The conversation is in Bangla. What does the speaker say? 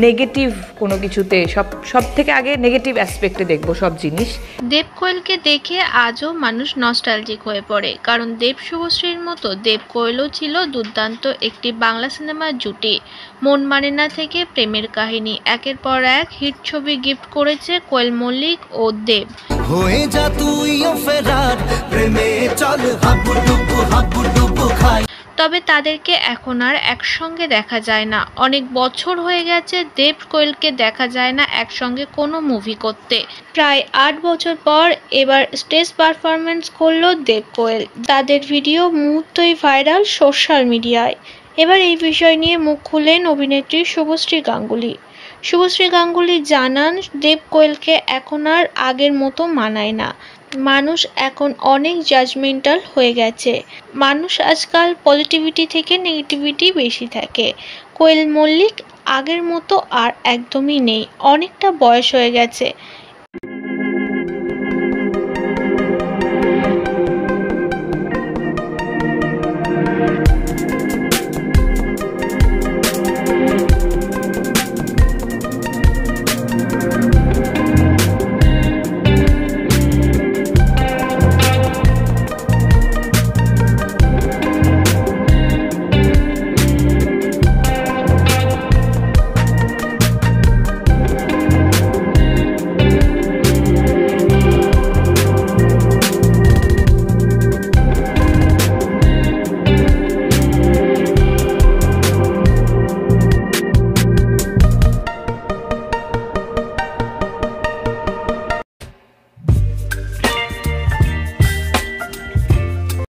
নেগেটিভ কোনো কিছুতে সব থেকে আগে নেগেটিভ অ্যাসপেক্টে দেখবো সব জিনিস। দেব কোয়েলকে দেখে আজও মানুষ নস্টালজিক হয়ে পড়ে, কারণ দেব শুভশ্রীর মতো দেব কোয়েলও ছিল দুর্দান্ত একটি বাংলা সিনেমার জুটি। মন মানে না থেকে প্রেমের কাহিনী, একের পর এক হিট ছবি গিফট করেছে কোয়েল মল্লিক ও দেব। হয়ে যা তুইও ফেরার, প্রেমে চল হাবুডুবু খাই। তবে তাদেরকে এখন আর একসঙ্গে দেখা যায় না। অনেক বছর হয়ে গেছে দেব কোয়েলকে দেখা যায় না একসঙ্গে কোনো মুভি করতে। প্রায় 8 বছর পর এবার স্টেজ পারফরমেন্স করলো দেব কোয়েল। তাদের ভিডিও মুহূর্তেই ভাইরাল সোশ্যাল মিডিয়ায়। এবার এই বিষয় নিয়ে মুখ খুললেন অভিনেত্রী শুভশ্রী গাঙ্গুলী। শুভশ্রী গাঙ্গুলী জানান, দেব কোয়েলকে এখন আর আগের মতো মানায় না। মানুষ এখন অনেক জাজমেন্টাল হয়ে গেছে। মানুষ আজকাল পজিটিভিটি থেকে নেগেটিভিটি বেশি থাকে। কোয়েল মল্লিক আগের মতো আর একদমই নেই, অনেকটা বয়স হয়ে গেছে।